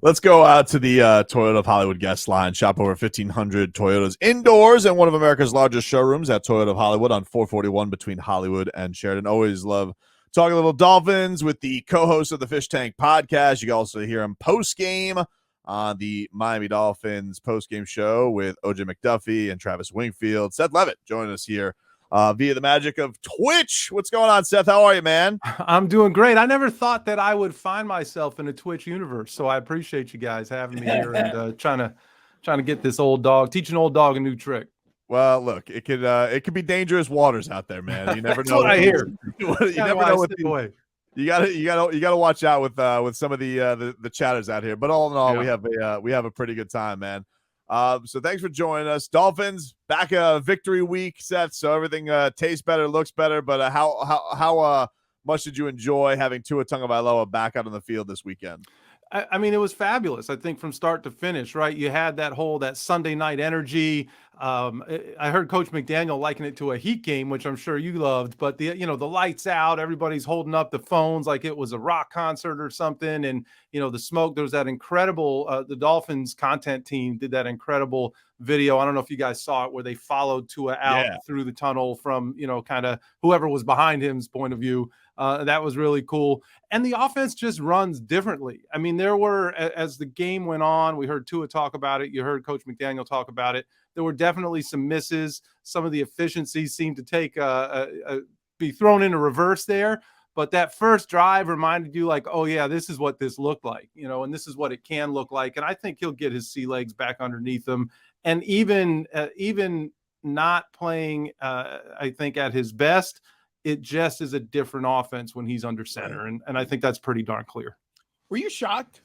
Let's go out to the Toyota of Hollywood guest line. Shop over 1,500 Toyotas indoors and one of America's largest showrooms at Toyota of Hollywood on 441 between Hollywood and Sheridan. Always love talking a little Dolphins with the co-host of the Fish Tank podcast. You can also hear him post-game on the Miami Dolphins post-game show with OJ McDuffie and Travis Wingfield. Seth Levit joining us here via the magic of Twitch. What's going on, Seth? How are you, man? I'm doing great. I never thought that I would find myself in a Twitch universe, so I appreciate you guys having me here and trying to get this old dog, teach an old dog a new trick. Well, look, it could be dangerous waters out there, man. You never know. What I hear. You never know what you gotta watch out with some of the chatters out here. But all in all, we have a pretty good time, man. So thanks for joining us. Dolphins back victory week, Seth. So everything tastes better, looks better. But how much did you enjoy having Tua Tagovailoa back out on the field this weekend? I mean, it was fabulous. I think from start to finish, right? You had that Sunday night energy. I heard Coach McDaniel liken it to a Heat game, which I'm sure you loved. But the lights out, everybody's holding up the phones like it was a rock concert or something, and the smoke. There was that incredible. The Dolphins content team did that incredible video. I don't know if you guys saw it, where they followed Tua out through the tunnel from kind of whoever was behind him's point of view. That was really cool. And the offense just runs differently. I mean, there were, as the game went on, we heard Tua talk about it. You heard Coach McDaniel talk about it. There were definitely some misses. Some of the efficiencies seemed to be thrown into reverse there. But that first drive reminded you like, oh, yeah, this is what this looked like, and this is what it can look like. And I think he'll get his sea legs back underneath him. And even not playing, I think, at his best, it just is a different offense when he's under center. And I think that's pretty darn clear. Were you shocked?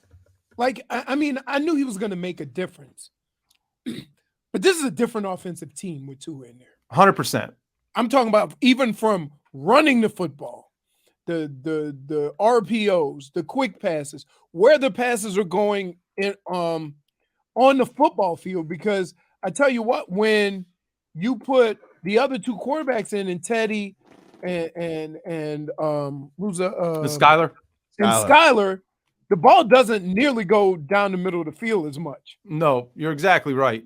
Like, I mean, I knew he was going to make a difference. But this is a different offensive team with Tua in there. 100%. I'm talking about even from running the football, the RPOs, the quick passes, where the passes are going in, on the football field. Because I tell you what, when you put the other two quarterbacks in Teddy and who's Skyler and Skyler, the ball doesn't nearly go down the middle of the field as much. No, you're exactly right.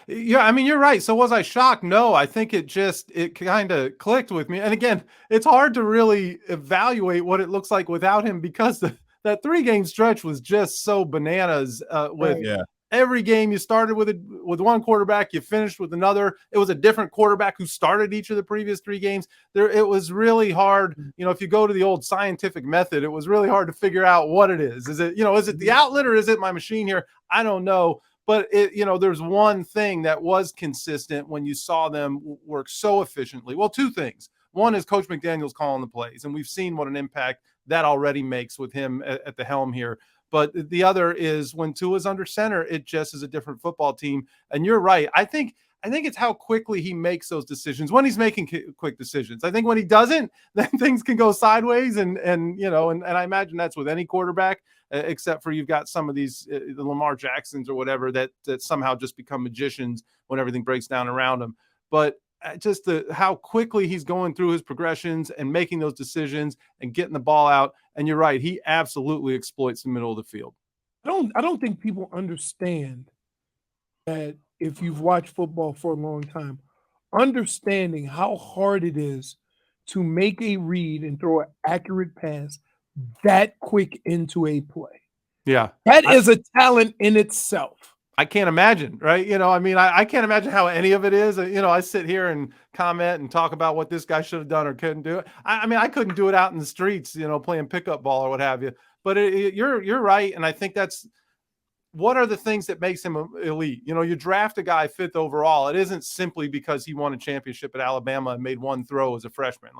I mean, you're right. So was I shocked? No, I think it kind of clicked with me. And again, it's hard to really evaluate what it looks like without him, because that 3-game stretch was just so bananas. Every game you started with one quarterback, you finished with another. It was a different quarterback who started each of the previous 3 games. It was really hard. If you go to the old scientific method, it was really hard to figure out what it is. Is it the outlet, or is it my machine here? I don't know. But there's one thing that was consistent when you saw them work so efficiently. Well, 2 things. One is Coach McDaniel's calling the plays, and we've seen what an impact that already makes with him at the helm here. But the other is when Tua's under center, it just is a different football team. And you're right. I think it's how quickly he makes those decisions when he's making quick decisions. I think when he doesn't, then things can go sideways. And I imagine that's with any quarterback, except for you've got some of these the Lamar Jacksons or whatever that somehow just become magicians when everything breaks down around them. But just how quickly he's going through his progressions and making those decisions and getting the ball out. And you're right, he absolutely exploits the middle of the field. I don't think people understand that if you've watched football for a long time, understanding how hard it is to make a read and throw an accurate pass that quick into a play. Yeah. That is a talent in itself. I can't imagine, right? I can't imagine how any of it is. I sit here and comment and talk about what this guy should have done or couldn't do. I couldn't do it out in the streets, playing pickup ball or what have you. But you're right, and I think that's what are the things that makes him elite. You draft a guy 5th overall. It isn't simply because he won a championship at Alabama and made one throw as a freshman.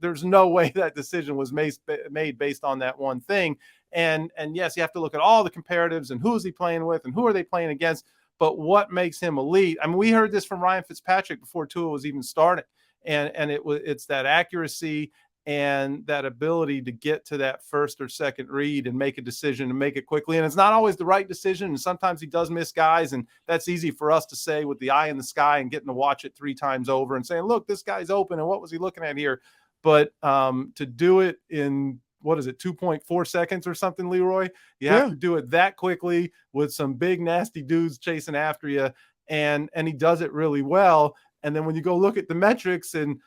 There's no way that decision was made based on that one thing. And yes, you have to look at all the comparatives and who is he playing with and who are they playing against. But what makes him elite? I mean, we heard this from Ryan Fitzpatrick before Tua was even starting, and it's that accuracy and that ability to get to that first or second read and make a decision and make it quickly. And it's not always the right decision. And sometimes he does miss guys. And that's easy for us to say with the eye in the sky and getting to watch it 3 times over and saying, look, this guy's open. And what was he looking at here? But to do it in what is it, 2.4 seconds or something, Leroy? You have to do it that quickly with some big, nasty dudes chasing after you. And he does it really well. And then when you go look at the metrics and,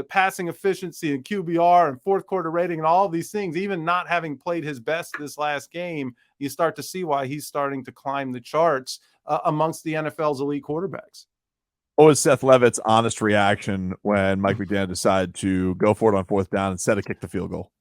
passing efficiency and QBR and fourth quarter rating and all these things, even not having played his best this last game, you start to see why he's starting to climb the charts amongst the NFL's elite quarterbacks. What was Seth Levit's honest reaction when Mike McDaniel decided to go for it on fourth down instead of kick the field goal?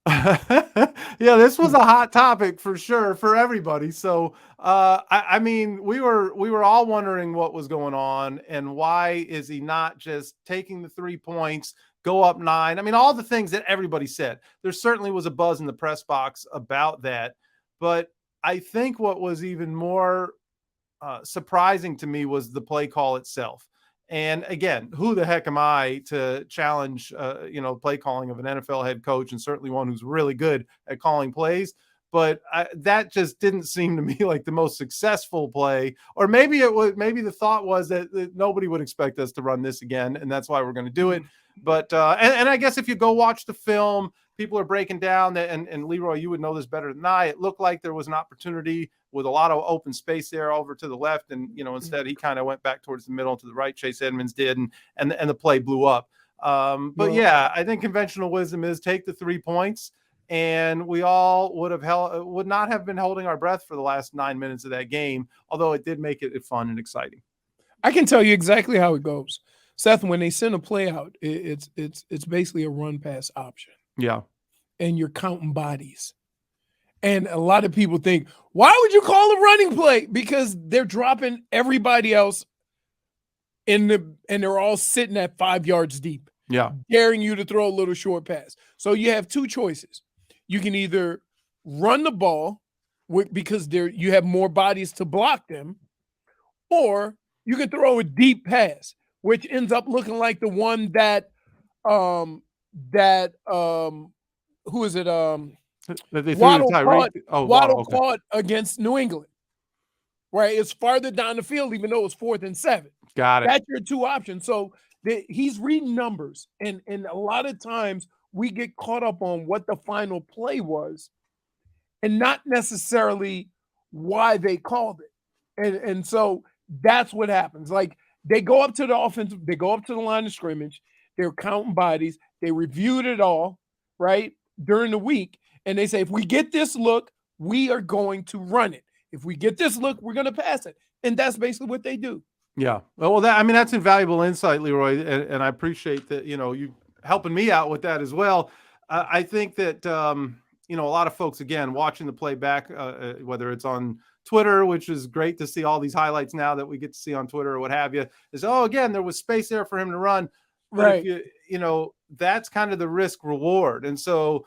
Yeah, this was a hot topic for sure for everybody. So, I mean, we were all wondering what was going on and why is he not just taking the 3 points, go up 9? I mean, all the things that everybody said. There certainly was a buzz in the press box about that, but I think what was even more surprising to me was the play call itself. And again, who the heck am I to challenge, play calling of an NFL head coach, and certainly one who's really good at calling plays. But that just didn't seem to me like the most successful play. Or maybe it was. Maybe the thought was that nobody would expect us to run this again, and that's why we're going to do it. But and I guess if you go watch the film, people are breaking down that, and Leroy, you would know this better than I. It looked like there was an opportunity with a lot of open space there over to the left, and instead he kind of went back towards the middle to the right. Chase Edmonds did, and the play blew up. But yeah, I think conventional wisdom is take the 3 points, and we all would not have been holding our breath for the last 9 minutes of that game, although it did make it fun and exciting. I can tell you exactly how it goes, Seth. When they send a play out, it's basically a run pass option. Yeah, and you're counting bodies. And a lot of people think, why would you call a running play? Because they're dropping everybody else and they're all sitting at 5 yards deep. Yeah. Daring you to throw a little short pass. So you have two choices. You can either run the ball because you have more bodies to block them, or you can throw a deep pass, which ends up looking like the one that who is it? Waddle caught against New England. Right, it's farther down the field, even though it's 4th and 7. Got it. That's your two options. So he's reading numbers, and a lot of times we get caught up on what the final play was, and not necessarily why they called it. And so that's what happens. Like they go up to the offensive, they go up to the line of scrimmage, they're counting bodies, they reviewed it all, right, during the week, and they say, if we get this look, we are going to run it. If we get this look, we're going to pass it. And that's basically what they do. Yeah. Well, that's invaluable insight, Leroy. And I appreciate that, you helping me out with that as well. I think that, a lot of folks, again, watching the play back, whether it's on Twitter, which is great to see all these highlights now that we get to see on Twitter or what have you, is, again, there was space there for him to run. But right. If that's kind of the risk reward. And so,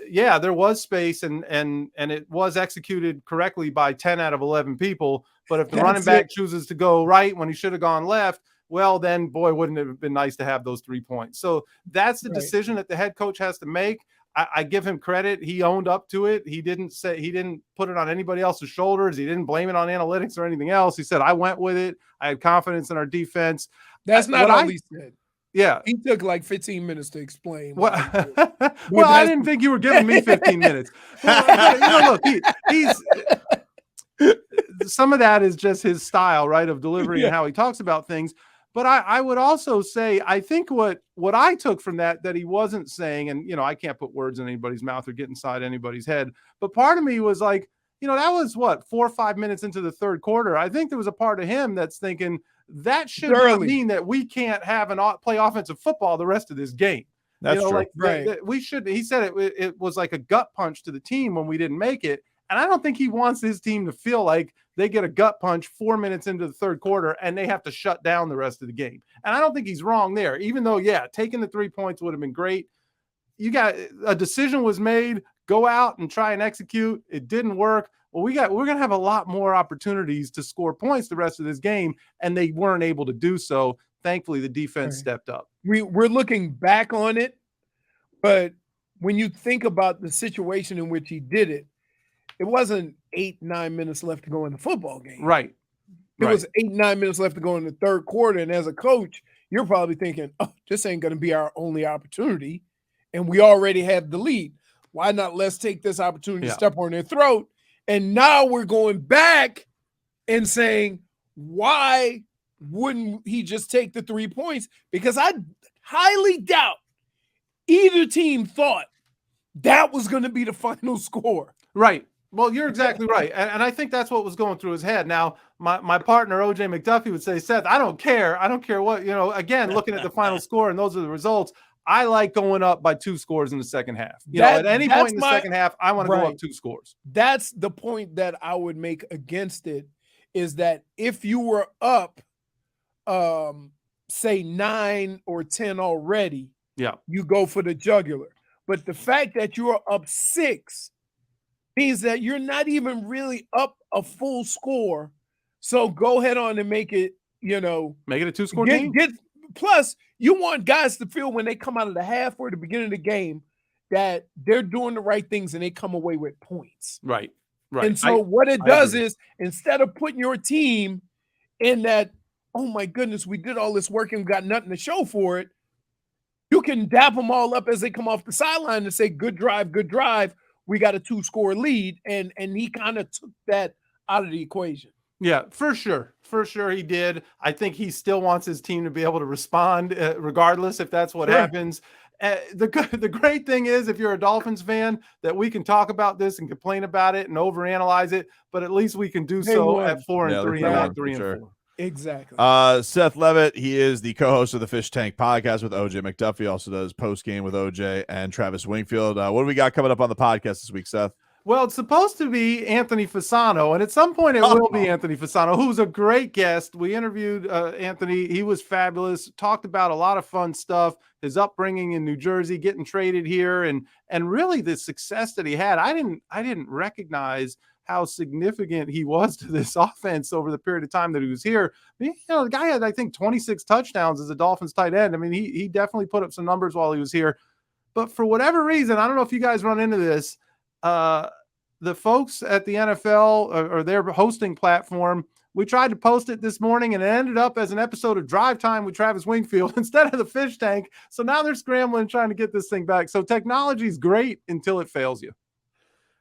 yeah, there was space and it was executed correctly by 10 out of 11 people. But if the running back chooses to go right when he should have gone left, well, then, boy, wouldn't it have been nice to have those 3 points. So that's the decision that the head coach has to make. I give him credit. He owned up to it. He didn't put it on anybody else's shoulders. He didn't blame it on analytics or anything else. He said, I went with it. I had confidence in our defense. That's not all he said. Yeah. He took like 15 minutes to explain. Well, I didn't think you were giving me 15 minutes. Look, he's some of that is just his style, right, of delivery and how he talks about things. But I would also say, I think what I took from that he wasn't saying, and, I can't put words in anybody's mouth or get inside anybody's head, but part of me was like, that was 4 or 5 minutes into the third quarter. I think there was a part of him that's thinking, that should not mean that we can't have play offensive football the rest of this game. That's true. Right. We should. He said it was like a gut punch to the team when we didn't make it, and I don't think he wants his team to feel like they get a gut punch 4 minutes into the third quarter and they have to shut down the rest of the game. And I don't think he's wrong there. Even though, taking the 3 points would have been great. You got a decision was made. Go out and try and execute. It didn't work. Well, we're going to have a lot more opportunities to score points the rest of this game, and they weren't able to do so. Thankfully, the defense stepped up. We're looking back on it, but when you think about the situation in which he did it, it wasn't 8-9 minutes left to go in the football game. Right. It was 8-9 minutes left to go in the third quarter, and as a coach, you're probably thinking, this ain't going to be our only opportunity, and we already have the lead. Why not? Let's take this opportunity Yeah. to step on their throat. And now we're going back and saying, why wouldn't he just take the 3 points? Because I highly doubt either team thought that was going to be the final score. Right. Well, you're exactly right. And I think that's what was going through his head. Now, my partner, OJ McDuffie, would say, Seth, I don't care. I don't care what, again, looking at the final score and those are the results. I like going up by 2 scores in the second half. At any point in the second half, I want to go up 2 scores. That's the point that I would make against it, is that if you were up, say 9 or 10 already, you go for the jugular. But the fact that you are up 6 means that you're not even really up a full score. So go ahead on and make it, make it a 2-score game. Plus, you want guys to feel when they come out of the half or the beginning of the game that they're doing the right things and they come away with points. Right. And so what it does is, instead of putting your team in that, oh my goodness, we did all this work and got nothing to show for it, you can dap them all up as they come off the sideline and say, good drive. We got a 2-score lead. And he kind of took that out of the equation. Yeah, for sure. For sure he did. I think he still wants his team to be able to respond regardless if that's what happens. The great thing is, if you're a Dolphins fan, that we can talk about this and complain about it and overanalyze it, but at least we can do so at 4-3 and not 3-4. Exactly. Seth Levit, he is the co-host of the Fish Tank podcast with OJ McDuffie, also does post-game with OJ and Travis Wingfield. What do we got coming up on the podcast this week, Seth? Well, it's supposed to be Anthony Fasano, and at some point it will be Anthony Fasano, who's a great guest. We interviewed Anthony. He was fabulous, talked about a lot of fun stuff, his upbringing in New Jersey, getting traded here, and really the success that he had. I didn't recognize how significant he was to this offense over the period of time that he was here. The guy had, I think, 26 touchdowns as a Dolphins tight end. I mean, he definitely put up some numbers while he was here. But for whatever reason, I don't know if you guys run into this, the folks at the NFL or their hosting platform, we tried to post it this morning and it ended up as an episode of Drive Time with Travis Wingfield instead of the Fish Tank. So now they're scrambling, trying to get this thing back. So technology is great until it fails you.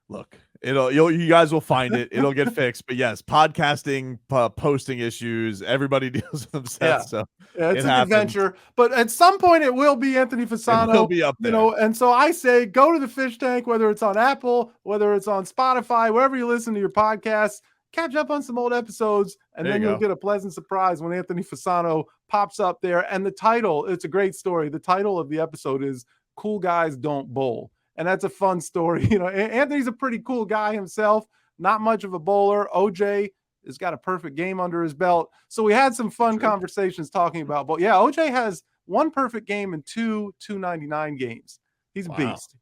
Look, you guys will find it. It'll get fixed. But yes, podcasting, posting issues, everybody deals with themselves. So it's an adventure. But at some point, it will be Anthony Fasano. It will be up there. And so I say, go to the Fish Tank, whether it's on Apple, whether it's on Spotify, wherever you listen to your podcasts. Catch up on some old episodes, and then you'll get a pleasant surprise when Anthony Fasano pops up there. And the title, it's a great story. The title of the episode is "Cool Guys Don't Bowl." And that's a fun story. Anthony's a pretty cool guy himself, not much of a bowler. OJ has got a perfect game under his belt. So we had some fun conversations talking about, but yeah, OJ has 1 perfect game and 2 299 games. He's a beast.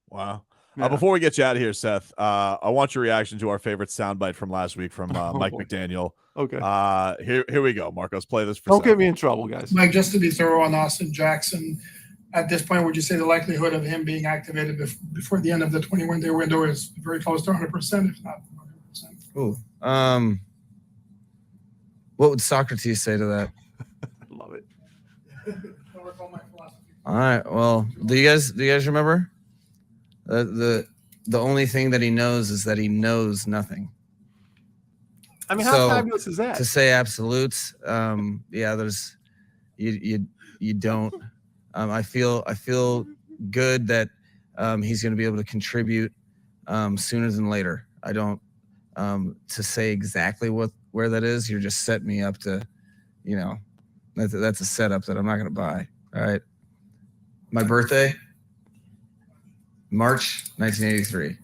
Wow. Yeah. Before we get you out of here, Seth, I want your reaction to our favorite soundbite from last week from Mike McDaniel. Okay. Here we go. Marcos, play this for Don't get me in trouble, guys. Mike, just to be thorough on Austin Jackson, at this point, would you say the likelihood of him being activated before the end of the 21-day window is very close to 100%, if not 100%? Ooh. What would Socrates say to that? Love it. All right. Well, do you guys remember? The only thing that he knows is that he knows nothing. I mean, how fabulous is that? To say absolutes, there's you don't. I feel good that he's going to be able to contribute sooner than later. I don't to say exactly where that is. You're just setting me up to, that's a setup that I'm not going to buy. All right. My birthday, March 1983.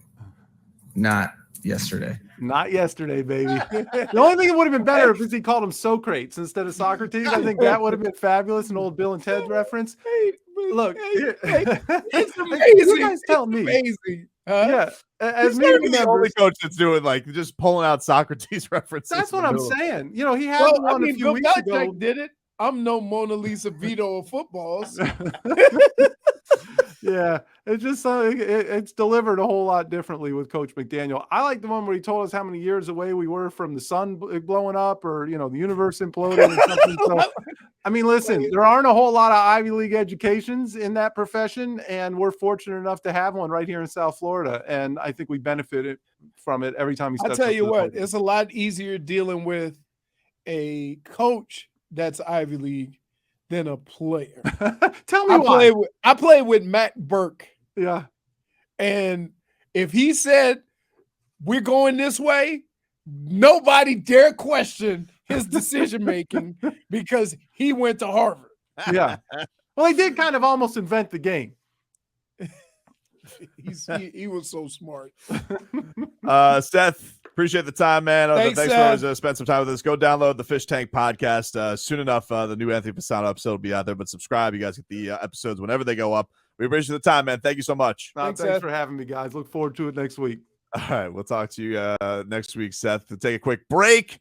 Not yesterday. Not yesterday, baby. The only thing that would have been better if he called him Socrates instead of Socrates. I think that would have been fabulous. An old Bill and Ted reference. Look, it's amazing. You guys tell me. Amazing. Yeah, as me the only coach that's doing just pulling out Socrates references. That's what I'm saying. He had one a few Bill weeks ago. Did it? I'm no Mona Lisa Vito of footballs. Yeah, it's just it's delivered a whole lot differently with Coach McDaniel. I like the one where he told us how many years away we were from the sun blowing up or the universe imploding or something. So I mean, listen, there aren't a whole lot of Ivy League educations in that profession, and we're fortunate enough to have one right here in South Florida. And I think we benefited from it every time he steps I'll tell up you to the what, podium. it's a lot easier dealing with a coach that's Ivy League than a player. Tell me why. I played with Matt Burke, Yeah. and if he said we're going this way, nobody dare question his decision making because he went to Harvard. Yeah. Well, he did kind of almost invent the game. He was so smart. Seth, appreciate the time, man. Thanks, for always spend some time with us. Go download the Fish Tank podcast. Soon enough, the new Anthony Pisano episode will be out there, but subscribe. You guys get the episodes whenever they go up. We appreciate the time, man. Thank you so much. Thanks for having me, guys. Look forward to it next week. All right. We'll talk to you next week, Seth. We'll take a quick break.